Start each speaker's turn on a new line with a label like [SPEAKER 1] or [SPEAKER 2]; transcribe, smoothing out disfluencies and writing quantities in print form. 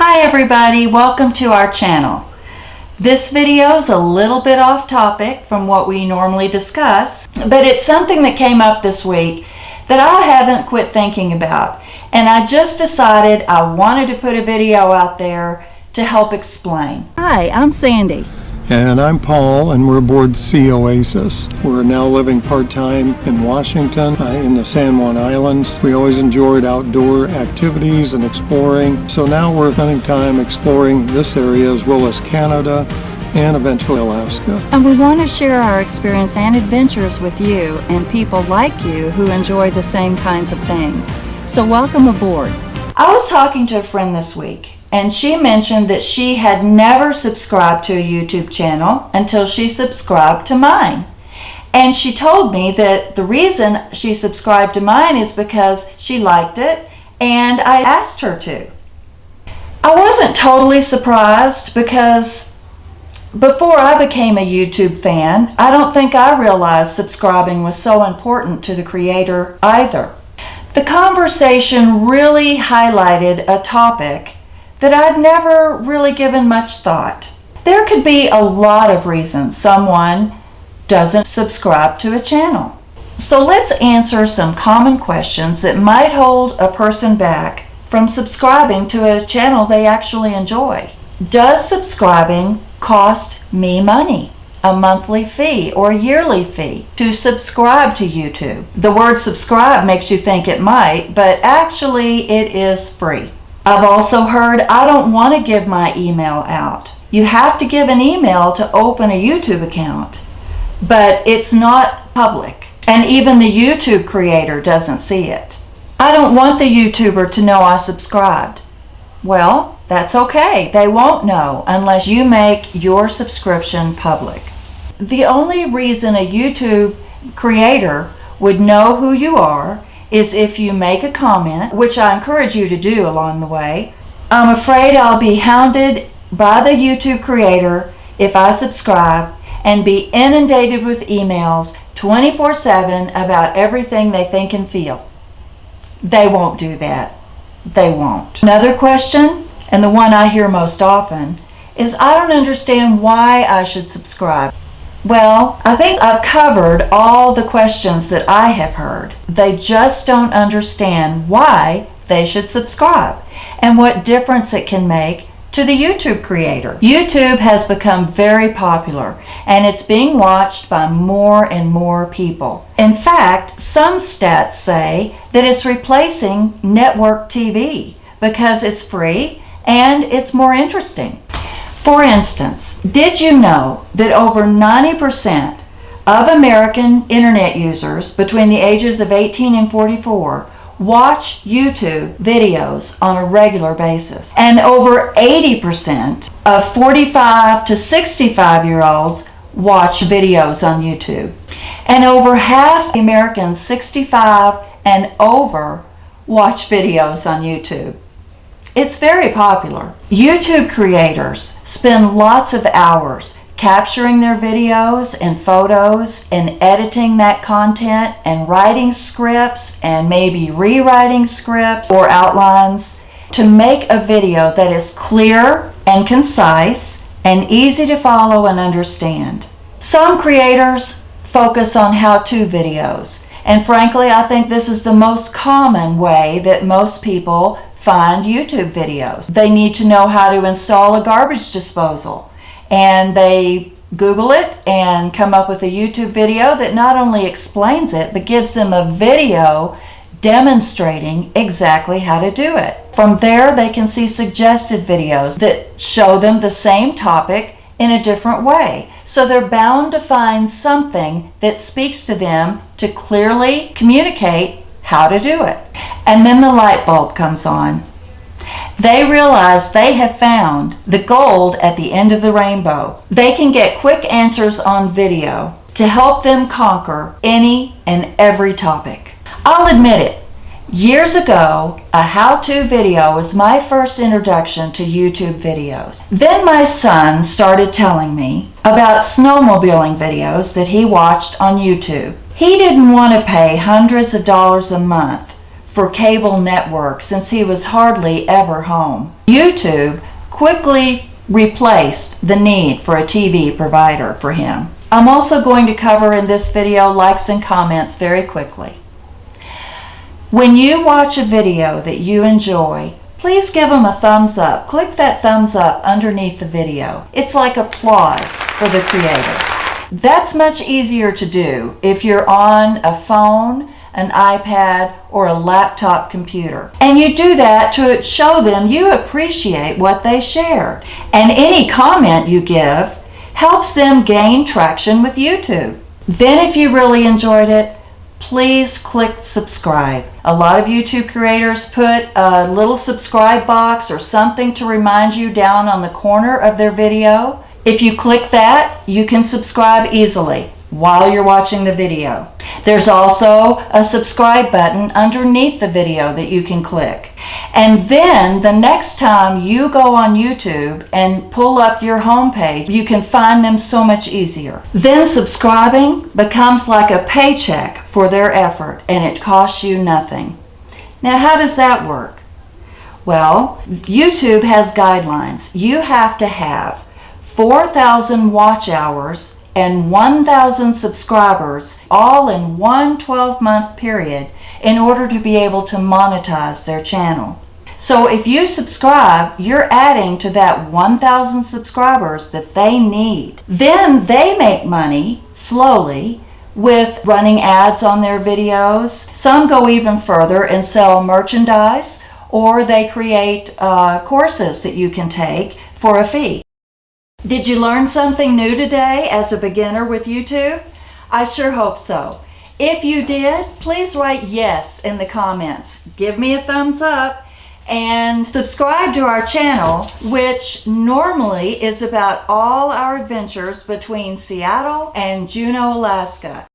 [SPEAKER 1] Hi everybody, welcome to our channel. This video is a little bit off topic from what we normally discuss, but it's something that came up this week that I haven't quit thinking about, and I just decided I wanted to put a video out there to help explain. Hi, I'm Sandy.
[SPEAKER 2] And I'm Paul, and we're aboard Oasis. We're now living part-time in Washington, in the San Juan Islands. We always enjoyed outdoor activities and exploring, so now we're spending time exploring this area as well as Canada and eventually Alaska.
[SPEAKER 1] And we want to share our experience and adventures with you and people like you who enjoy the same kinds of things. So welcome aboard. I was talking to a friend this week, and she mentioned that she had never subscribed to a YouTube channel until she subscribed to mine. And she told me that the reason she subscribed to mine is because she liked it and I asked her to. I wasn't totally surprised because before I became a YouTube fan, I don't think I realized subscribing was so important to the creator either. The conversation really highlighted a topic that I've never really given much thought. There could be a lot of reasons someone doesn't subscribe to a channel. So let's answer some common questions that might hold a person back from subscribing to a channel they actually enjoy. Does subscribing cost me money? A monthly fee or yearly fee to subscribe to YouTube? The word subscribe makes you think it might, but actually it is free. I've also heard I don't want to give my email out. You have to give an email to open a YouTube account, but it's not public, and even the YouTube creator doesn't see it. I don't want the YouTuber to know I subscribed. Well, that's okay. They won't know unless you make your subscription public. The only reason a YouTube creator would know who you are is if you make a comment, which I encourage you to do along the way. I'm afraid I'll be hounded by the YouTube creator if I subscribe and be inundated with emails 24/7 about everything they think and feel. They won't do that. They won't. Another question, and the one I hear most often, is I don't understand why I should subscribe. Well, I think I've covered all the questions that I have heard. They just don't understand why they should subscribe and what difference it can make to the YouTube creator. YouTube has become very popular and it's being watched by more and more people. In fact, some stats say that it's replacing network TV because it's free and it's more interesting. For instance, did you know that over 90% of American internet users between the ages of 18 and 44 watch YouTube videos on a regular basis? And over 80% of 45 to 65-year-olds watch videos on YouTube. And over half Americans 65 and over watch videos on YouTube. It's very popular. YouTube creators spend lots of hours capturing their videos and photos and editing that content and writing scripts and maybe rewriting scripts or outlines to make a video that is clear and concise and easy to follow and understand. Some creators focus on how-to videos, and frankly, I think this is the most common way that most people find YouTube videos. They need to know how to install a garbage disposal, and they Google it and come up with a YouTube video that not only explains it but gives them a video demonstrating exactly how to do it. From there they can see suggested videos that show them the same topic in a different way. So they're bound to find something that speaks to them to clearly communicate how to do it. And then the light bulb comes on. They realize they have found the gold at the end of the rainbow. They can get quick answers on video to help them conquer any and every topic. I'll admit it, years ago, a how-to video was my first introduction to YouTube videos. Then my son started telling me about snowmobiling videos that he watched on YouTube. He didn't want to pay hundreds of dollars a month for cable network since he was hardly ever home. YouTube quickly replaced the need for a TV provider for him. I'm also going to cover in this video likes and comments very quickly. When you watch a video that you enjoy, please give them a thumbs up. Click that thumbs up underneath the video. It's like applause for the creator. That's much easier to do if you're on a phone, an iPad, or a laptop computer. And you do that to show them you appreciate what they share. And any comment you give helps them gain traction with YouTube. Then if you really enjoyed it, please click subscribe. A lot of YouTube creators put a little subscribe box or something to remind you down on the corner of their video. If you click that, you can subscribe easily while you're watching the video. There's also a subscribe button underneath the video that you can click. And then the next time you go on YouTube and pull up your homepage, you can find them so much easier. Then subscribing becomes like a paycheck for their effort, and it costs you nothing. Now, how does that work? Well, YouTube has guidelines. You have to have 4,000 watch hours and 1,000 subscribers all in one 12-month period in order to be able to monetize their channel. So if you subscribe, you're adding to that 1,000 subscribers that they need. Then they make money slowly with running ads on their videos. Some go even further and sell merchandise, or they create courses that you can take for a fee. Did you learn something new today as a beginner with YouTube? I sure hope so. If you did, please write yes in the comments. Give me a thumbs up and subscribe to our channel, which normally is about all our adventures between Seattle and Juneau, Alaska.